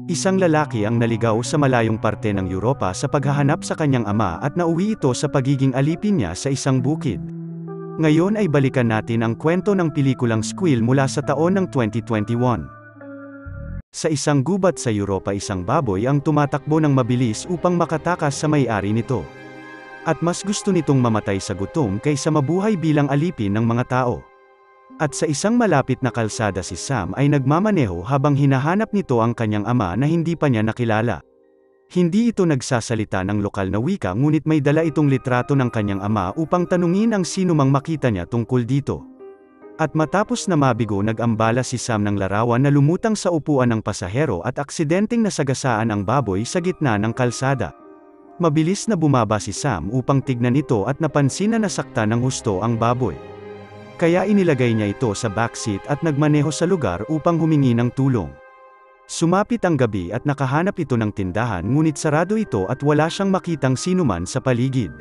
Isang lalaki ang naligaw sa malayong parte ng Europa sa paghahanap sa kanyang ama at nauwi ito sa pagiging alipin niya sa isang bukid. Ngayon ay balikan natin ang kwento ng pelikulang Squill mula sa taon ng 2021. Sa isang gubat sa Europa, isang baboy ang tumatakbo ng mabilis upang makatakas sa may-ari nito. At mas gusto nitong mamatay sa gutom kaysa mabuhay bilang alipin ng mga tao. At sa isang malapit na kalsada si Sam ay nagmamaneho habang hinahanap nito ang kanyang ama na hindi pa niya nakilala. Hindi ito nagsasalita ng lokal na wika, ngunit may dala itong litrato ng kanyang ama upang tanungin ang sinumang makita niya tungkol dito. At matapos na mabigo, nag-ambala si Sam ng larawan na lumutang sa upuan ng pasahero at aksidenteng nasagasaan ang baboy sa gitna ng kalsada. Mabilis na bumaba si Sam upang tignan ito at napansin na nasaktan ng husto ang baboy. Kaya inilagay niya ito sa backseat at nagmaneho sa lugar upang humingi ng tulong. Sumapit ang gabi at nakahanap ito ng tindahan, ngunit sarado ito at wala siyang makitang sinuman sa paligid.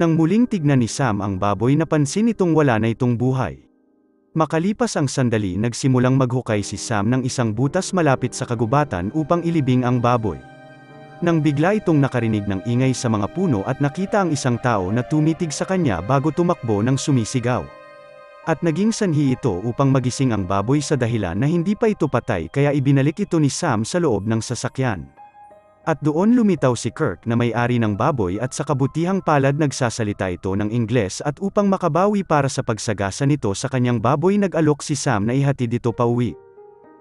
Nang muling tignan ni Sam ang baboy, napansin itong wala na itong buhay. Makalipas ang sandali, nagsimulang maghukay si Sam ng isang butas malapit sa kagubatan upang ilibing ang baboy. Nang bigla itong nakarinig ng ingay sa mga puno at nakita ang isang tao na tumitig sa kanya bago tumakbo ng sumisigaw. At naging sanhi ito upang magising ang baboy sa dahilan na hindi pa ito patay, kaya ibinalik ito ni Sam sa loob ng sasakyan. At doon lumitaw si Kirk na may-ari ng baboy, at sa kabutihang palad nagsasalita ito ng Ingles, at upang makabawi para sa pagsagasa nito sa kanyang baboy, nag-alok si Sam na ihatid ito pauwi.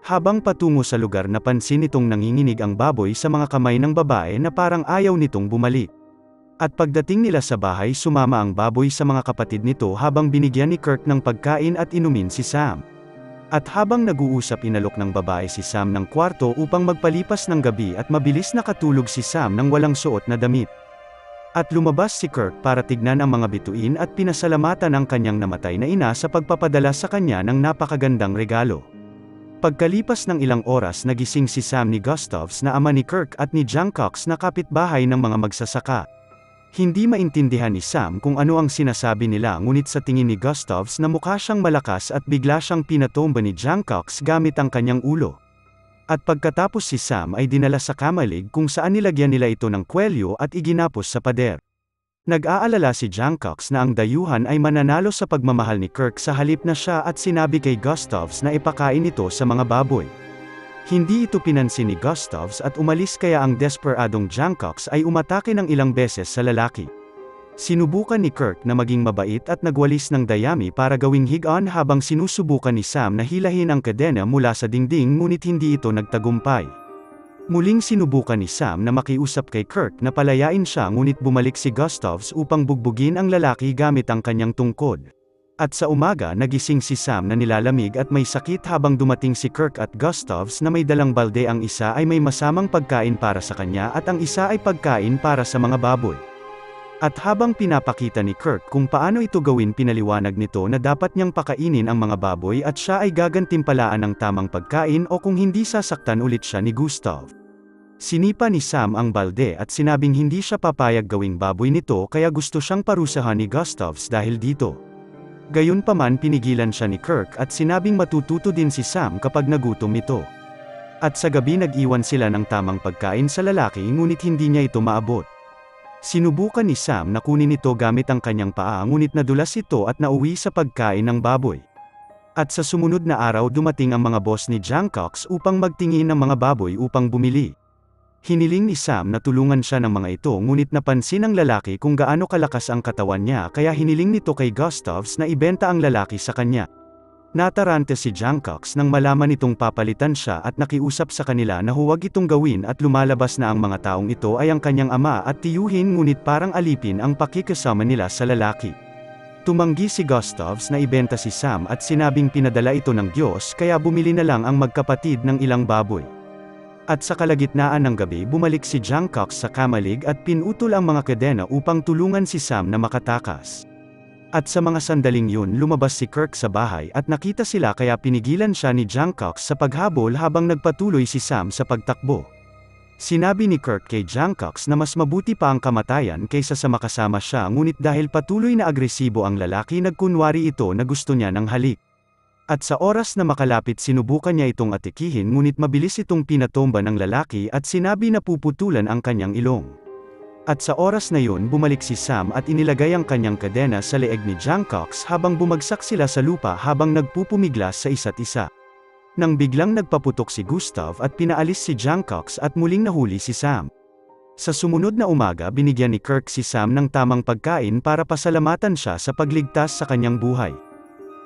Habang patungo sa lugar, napansin nitong nanginginig ang baboy sa mga kamay ng babae na parang ayaw nitong bumalik. At pagdating nila sa bahay, sumama ang baboy sa mga kapatid nito habang binigyan ni Kirk ng pagkain at inumin si Sam. At habang nag-uusap, inalok ng babae si Sam ng kwarto upang magpalipas ng gabi, at mabilis nakatulog si Sam nang walang suot na damit. At lumabas si Kirk para tignan ang mga bituin at pinasalamatan ang kanyang namatay na ina sa pagpapadala sa kanya ng napakagandang regalo. Pagkalipas ng ilang oras, nagising si Sam ni Gustavs na ama ni Kirk at ni John Cox na kapitbahay ng mga magsasaka. Hindi maintindihan ni Sam kung ano ang sinasabi nila, ngunit sa tingin ni Gustavs na mukha siyang malakas, at bigla siyang pinatomba ni John Cox gamit ang kanyang ulo. At pagkatapos, si Sam ay dinala sa kamalig kung saan nilagyan nila ito ng kwelyo at iginapos sa pader. Nag-aalala si John Cox na ang dayuhan ay mananalo sa pagmamahal ni Kirk sa halip na siya, at sinabi kay Gustavs na ipakain ito sa mga baboy. Hindi ito pinansin ni Gustavs at umalis, kaya ang desperadong John Cox ay umatake ng ilang beses sa lalaki. Sinubukan ni Kirk na maging mabait at nagwalis ng dayami para gawing higaan habang sinusubukan ni Sam na hilahin ang kadena mula sa dingding, ngunit hindi ito nagtagumpay. Muling sinubukan ni Sam na makiusap kay Kirk na palayain siya, ngunit bumalik si Gustavs upang bugbugin ang lalaki gamit ang kanyang tungkod. At sa umaga, nagising si Sam na nilalamig at may sakit habang dumating si Kirk at Gustavs na may dalang balde. Ang isa ay may masamang pagkain para sa kanya at ang isa ay pagkain para sa mga baboy. At habang pinapakita ni Kirk kung paano ito gawin, pinaliwanag nito na dapat niyang pakainin ang mga baboy at siya ay gagantimpalaan ng tamang pagkain, o kung hindi, sasaktan ulit siya ni Gustav. Sinipa ni Sam ang balde at sinabing hindi siya papayag gawing baboy nito, kaya gusto siyang parusahan ni Gustavs dahil dito. Gayunpaman, pinigilan siya ni Kirk at sinabing matututo din si Sam kapag nagutom ito. At sa gabi, nag-iwan sila ng tamang pagkain sa lalaki, ngunit hindi niya ito maabot. Sinubukan ni Sam na kunin ito gamit ang kanyang paa, ngunit nadulas ito at nauwi sa pagkain ng baboy. At sa sumunod na araw, dumating ang mga boss ni John Cox upang magtingin ng mga baboy upang bumili. Hiniling ni Sam na tulungan siya ng mga ito, ngunit napansin ng lalaki kung gaano kalakas ang katawan niya, kaya hiniling nito kay Gustavs na ibenta ang lalaki sa kanya. Natarante si John Cox nang malaman itong papalitan siya, at nakiusap sa kanila na huwag itong gawin, at lumalabas na ang mga taong ito ay ang kanyang ama at tiyuhin, ngunit parang alipin ang pakikasama nila sa lalaki. Tumanggi si Gustavs na ibenta si Sam at sinabing pinadala ito ng Diyos, kaya bumili na lang ang magkapatid ng ilang baboy. At sa kalagitnaan ng gabi, bumalik si John Cox sa kamalig at pinutol ang mga kadena upang tulungan si Sam na makatakas. At sa mga sandaling yun, lumabas si Kirk sa bahay at nakita sila, kaya pinigilan siya ni John Cox sa paghabol habang nagpatuloy si Sam sa pagtakbo. Sinabi ni Kirk kay John Cox na mas mabuti pa ang kamatayan kaysa sa makasama siya, ngunit dahil patuloy na agresibo ang lalaki, nagkunwari ito na gusto niya ng halik. At sa oras na makalapit sinubukan niya itong atikihin ngunit mabilis itong pinatomba ng lalaki at sinabi na puputulan ang kanyang ilong. At sa oras na yun bumalik si Sam at inilagay ang kanyang kadena sa leeg ni Jungkook habang bumagsak sila sa lupa habang nagpupumiglas sa isa't isa. Nang biglang nagpaputok si Gustav at pinaalis si Jungkook at muling nahuli si Sam. Sa sumunod na umaga binigyan ni Kirk si Sam ng tamang pagkain para pasalamatan siya sa pagligtas sa kanyang buhay.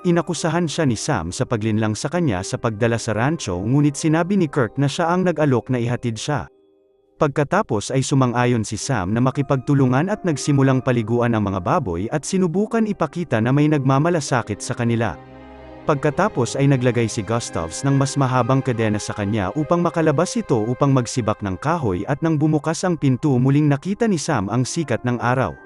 Inakusahan siya ni Sam sa paglinlang sa kanya sa pagdala sa rancho ngunit sinabi ni Kirk na siya ang nag-alok na ihatid siya. Pagkatapos ay sumang-ayon si Sam na makipagtulungan at nagsimulang paliguan ang mga baboy at sinubukan ipakita na may nagmamalasakit sa kanila. Pagkatapos ay naglagay si Gustav ng mas mahabang kadena sa kanya upang makalabas ito upang magsibak ng kahoy at nang bumukas ang pinto muling nakita ni Sam ang sikat ng araw.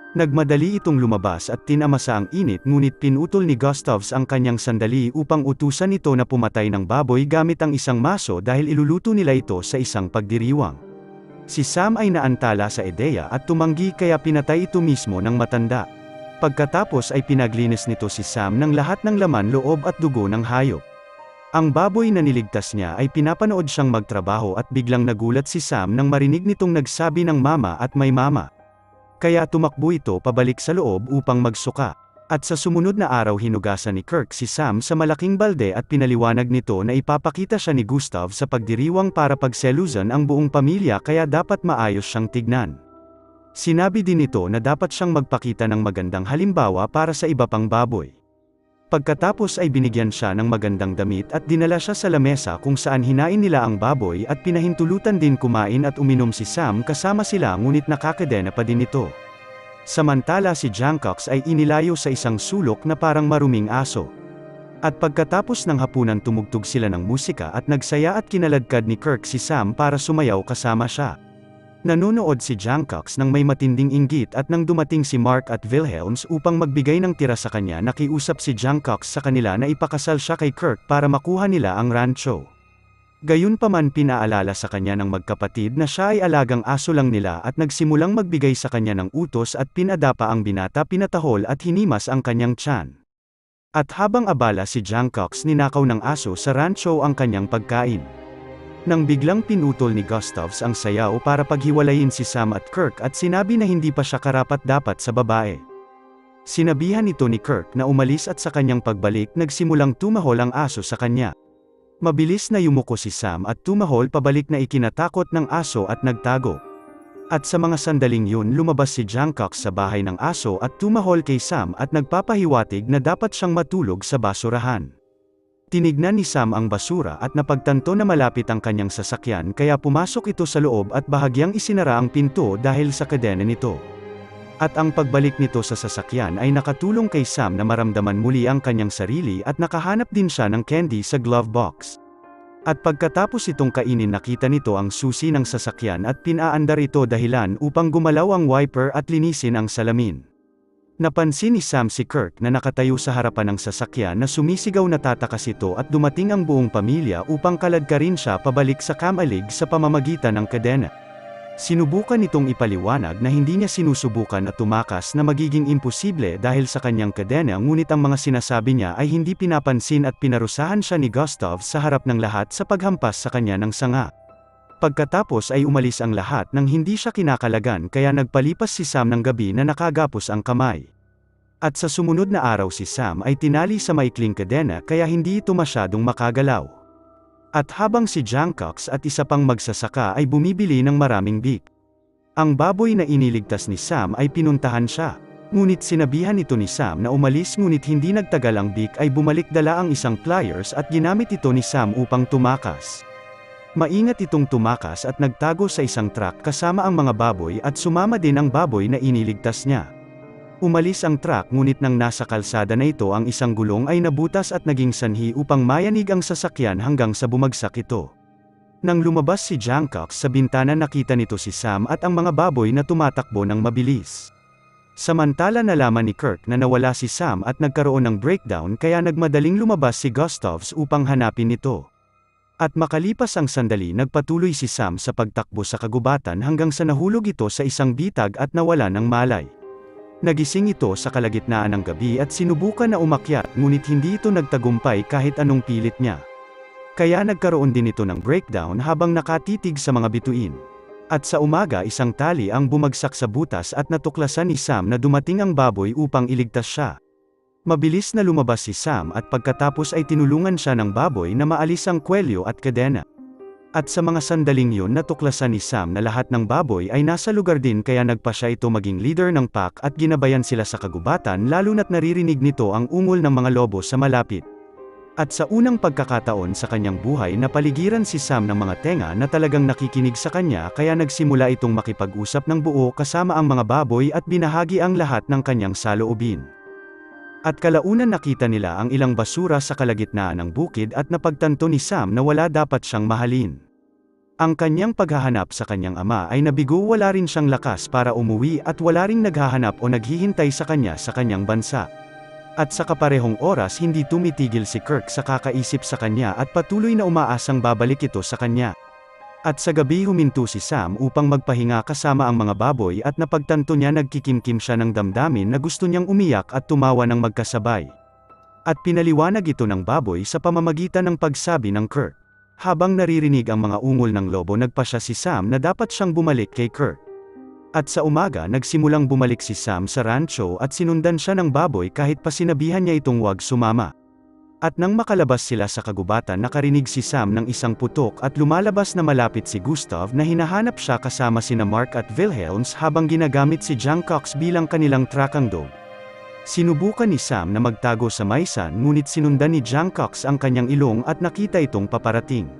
Nagmadali itong lumabas at tinamasa ang init ngunit pinutol ni Gustav ang kanyang sandali upang utusan ito na pumatay ng baboy gamit ang isang maso dahil iluluto nila ito sa isang pagdiriwang. Si Sam ay naantala sa ideya at tumanggi kaya pinatay ito mismo ng matanda. Pagkatapos ay pinaglinis nito si Sam ng lahat ng laman loob at dugo ng hayop. Ang baboy na niligtas niya ay pinapanood siyang magtrabaho at biglang nagulat si Sam nang marinig nitong nagsabi ng mama at may mama. Kaya tumakbo ito pabalik sa loob upang magsuka. At sa sumunod na araw hinugasan ni Kirk si Sam sa malaking balde at pinaliwanag nito na ipapakita siya ni Gustav sa pagdiriwang para pagselusan ang buong pamilya kaya dapat maayos siyang tignan. Sinabi din nito na dapat siyang magpakita ng magandang halimbawa para sa iba pang baboy. Pagkatapos ay binigyan siya ng magandang damit at dinala siya sa lamesa kung saan hinain nila ang baboy at pinahintulutan din kumain at uminom si Sam kasama sila ngunit nakakadena pa din ito. Samantala si Jungkook ay inilayo sa isang sulok na parang maruming aso. At pagkatapos ng hapunan tumugtog sila ng musika at nagsaya at kinaladkad ni Kirk si Sam para sumayaw kasama siya. Nanonood si Jungkook nang may matinding inggit at nang dumating si Mark at Wilhelms upang magbigay ng tira sa kanya nakiusap si Jungkook sa kanila na ipakasal siya kay Kirk para makuha nila ang rancho. Gayunpaman pinaalala sa kanya ng magkapatid na siya ay alagang aso lang nila at nagsimulang magbigay sa kanya ng utos at pinadapa ang binata pinatahol at hinimas ang kanyang tiyan. At habang abala si Jungkook ninakaw ng aso sa rancho ang kanyang pagkain. Nang biglang pinutol ni Gustav ang sayaw para paghiwalayin si Sam at Kirk at sinabi na hindi pa siya karapat-dapat sa babae. Sinabihan ito ni Kirk na umalis at sa kanyang pagbalik nagsimulang tumahol ang aso sa kanya. Mabilis na yumuko si Sam at tumahol pabalik na ikinatakot ng aso at nagtago. At sa mga sandaling yun lumabas si Jungkook sa bahay ng aso at tumahol kay Sam at nagpapahiwatig na dapat siyang matulog sa basurahan. Tinignan ni Sam ang basura at napagtanto na malapit ang kanyang sasakyan kaya pumasok ito sa loob at bahagyang isinara ang pinto dahil sa kadena nito. At ang pagbalik nito sa sasakyan ay nakatulong kay Sam na maramdaman muli ang kanyang sarili at nakahanap din siya ng candy sa glove box. At pagkatapos itong kainin nakita nito ang susi ng sasakyan at pinaandar ito dahilan upang gumalaw ang wiper at linisin ang salamin. Napansin ni Sam si Kirk na nakatayo sa harapan ng sasakyan na sumisigaw na tatakas ito at dumating ang buong pamilya upang kaladkarin siya pabalik sa kamalig sa pamamagitan ng kadena. Sinubukan nitong ipaliwanag na hindi niya sinusubukan at tumakas na magiging imposible dahil sa kanyang kadena ngunit ang mga sinasabi niya ay hindi pinapansin at pinarusahan siya ni Gustav sa harap ng lahat sa paghampas sa kanya ng sanga. Pagkatapos ay umalis ang lahat nang hindi siya kinakalagan kaya nagpalipas si Sam ng gabi na nakagapos ang kamay. At sa sumunod na araw si Sam ay tinali sa maikling kadena kaya hindi ito masyadong makagalaw. At habang si Jungkook at isa pang magsasaka ay bumibili ng maraming beef. Ang baboy na iniligtas ni Sam ay pinuntahan siya. Ngunit sinabihan ito ni Sam na umalis ngunit hindi nagtagal ang beef ay bumalik dala ang isang pliers at ginamit ito ni Sam upang tumakas. Maingat itong tumakas at nagtago sa isang truck kasama ang mga baboy at sumama din ang baboy na iniligtas niya. Umalis ang truck ngunit nang nasa kalsada na ito ang isang gulong ay nabutas at naging sanhi upang mayanig ang sasakyan hanggang sa bumagsak ito. Nang lumabas si Jungkook sa bintana nakita nito si Sam at ang mga baboy na tumatakbo ng mabilis. Samantala nalaman ni Kirk na nawala si Sam at nagkaroon ng breakdown kaya nagmadaling lumabas si Gustav upang hanapin ito. At makalipas ang sandali nagpatuloy si Sam sa pagtakbo sa kagubatan hanggang sa nahulog ito sa isang bitag at nawala ng malay. Nagising ito sa kalagitnaan ng gabi at sinubukan na umakyat, ngunit hindi ito nagtagumpay kahit anong pilit niya. Kaya nagkaroon din ito ng breakdown habang nakatitig sa mga bituin. At sa umaga isang tali ang bumagsak sa butas at natuklasan ni Sam na dumating ang baboy upang iligtas siya. Mabilis na lumabas si Sam at pagkatapos ay tinulungan siya ng baboy na maalis ang kwelyo at kadena. At sa mga sandaling yun natuklasan ni Sam na lahat ng baboy ay nasa lugar din kaya nagpa siya ito maging leader ng pack at ginabayan sila sa kagubatan lalo na't naririnig nito ang ungol ng mga lobo sa malapit. At sa unang pagkakataon sa kanyang buhay napaligiran si Sam ng mga tenga na talagang nakikinig sa kanya kaya nagsimula itong makipag-usap ng buo kasama ang mga baboy at binahagi ang lahat ng kanyang saloobin. At kalaunan nakita nila ang ilang basura sa kalagitnaan ng bukid at napagtanto ni Sam na wala dapat siyang mahalin. Ang kanyang paghahanap sa kanyang ama ay nabigo, wala rin siyang lakas para umuwi at wala ring naghahanap o naghihintay sa kanyang bansa. At sa kaparehong oras hindi tumitigil si Kirk sa kakaisip sa kanya at patuloy na umaasang babalik ito sa kanya. At sa gabi huminto si Sam upang magpahinga kasama ang mga baboy at napagtanto niya nagkikimkim siya ng damdamin na gusto niyang umiyak at tumawa ng magkasabay. At pinaliwanag ito ng baboy sa pamamagitan ng pagsabi ng Kirk. Habang naririnig ang mga ungol ng lobo nagpasya si Sam na dapat siyang bumalik kay Kirk. At sa umaga nagsimulang bumalik si Sam sa rancho at sinundan siya ng baboy kahit pa sinabihan niya itong huwag sumama. At nang makalabas sila sa kagubatan nakarinig si Sam ng isang putok at lumalabas na malapit si Gustav na hinahanap siya kasama sina Mark at Wilhelms habang ginagamit si John Cox bilang kanilang tracking dog. Sinubukan ni Sam na magtago sa maisan ngunit sinundan ni John Cox ang kanyang ilong at nakita itong paparating.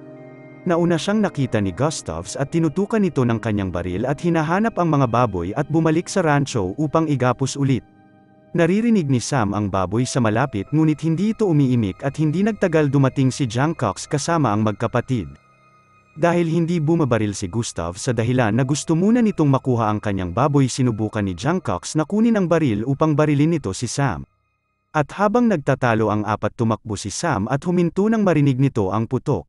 Nauna siyang nakita ni Gustavs at tinutukan ito ng kanyang baril at hinahanap ang mga baboy at bumalik sa rancho upang igapos ulit. Naririnig ni Sam ang baboy sa malapit ngunit hindi ito umiimik at hindi nagtagal dumating si John Cox kasama ang magkapatid. Dahil hindi bumabaril si Gustav sa dahilan na gusto muna nitong makuha ang kanyang baboy sinubukan ni John Cox na kunin ang baril upang barilin nito si Sam. At habang nagtatalo ang apat tumakbo si Sam at huminto nang marinig nito ang putok.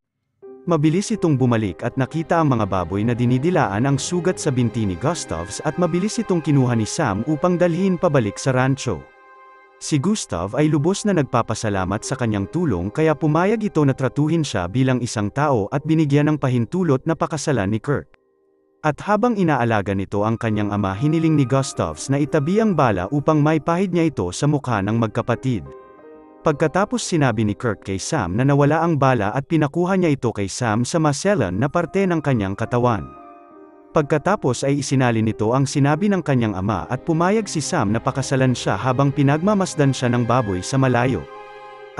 Mabilis itong bumalik at nakita ang mga baboy na dinidilaan ang sugat sa binti ni Gustavs at mabilis itong kinuha ni Sam upang dalhin pabalik sa rancho. Si Gustav ay lubos na nagpapasalamat sa kanyang tulong kaya pumayag ito na tratuhin siya bilang isang tao at binigyan ng pahintulot na pakasalan ni Kirk. At habang inaalaga nito ang kanyang ama hiniling ni Gustavs na itabi ang bala upang maipahid niya ito sa mukha ng magkapatid. Pagkatapos sinabi ni Kirk kay Sam na nawala ang bala at pinakuha niya ito kay Sam sa maselan na parte ng kanyang katawan. Pagkatapos ay isinalin nito ang sinabi ng kanyang ama at pumayag si Sam na pakasalan siya habang pinagmamasdan siya ng baboy sa malayo.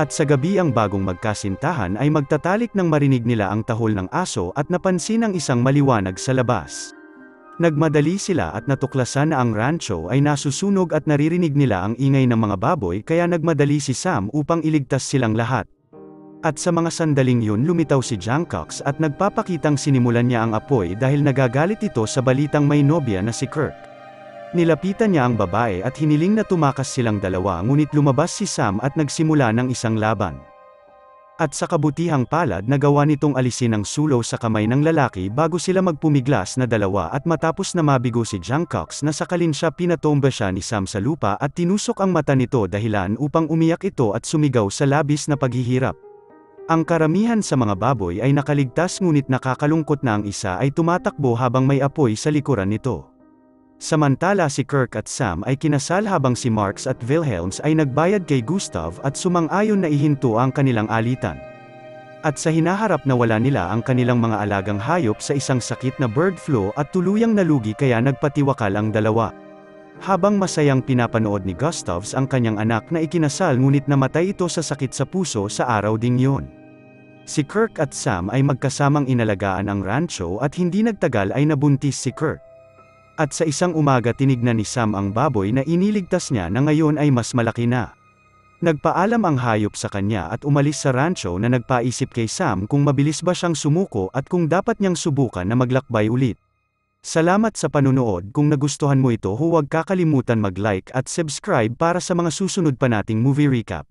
At sa gabi ang bagong magkasintahan ay magtatalik nang marinig nila ang tahol ng aso at napansin ang isang maliwanag sa labas. Nagmadali sila at natuklasan na ang rancho ay nasusunog at naririnig nila ang ingay ng mga baboy kaya nagmadali si Sam upang iligtas silang lahat. At sa mga sandaling yun lumitaw si John Cox at nagpapakitang sinimulan niya ang apoy dahil nagagalit ito sa balitang may nobya na si Kirk. Nilapitan niya ang babae at hiniling na tumakas silang dalawa ngunit lumabas si Sam at nagsimula ng isang laban. At sa kabutihang palad nagawa nitong alisin ang sulo sa kamay ng lalaki bago sila magpumiglas na dalawa at matapos na mabigo si John Cox na sakalin siya pinatomba siya ni Sam sa lupa at tinusok ang mata nito dahilan upang umiyak ito at sumigaw sa labis na paghihirap. Ang karamihan sa mga baboy ay nakaligtas ngunit nakakalungkot na ang isa ay tumatakbo habang may apoy sa likuran nito. Samantala si Kirk at Sam ay kinasal habang si Marks at Wilhelms ay nagbayad kay Gustav at sumang-ayon na ihinto ang kanilang alitan. At sa hinaharap na wala nila ang kanilang mga alagang hayop sa isang sakit na bird flu at tuluyang nalugi kaya nagpatiwakal ang dalawa. Habang masayang pinapanood ni Gustavs ang kanyang anak na ikinasal ngunit namatay ito sa sakit sa puso sa araw ding yun. Si Kirk at Sam ay magkasamang inalagaan ang rancho at hindi nagtagal ay nabuntis si Kirk. At sa isang umaga tinignan ni Sam ang baboy na iniligtas niya na ngayon ay mas malaki na. Nagpaalam ang hayop sa kanya at umalis sa rancho na nagpaisip kay Sam kung mabilis ba siyang sumuko at kung dapat niyang subukan na maglakbay ulit. Salamat sa panunood. Kung nagustuhan mo ito huwag kakalimutan mag-like at subscribe para sa mga susunod pa nating movie recap.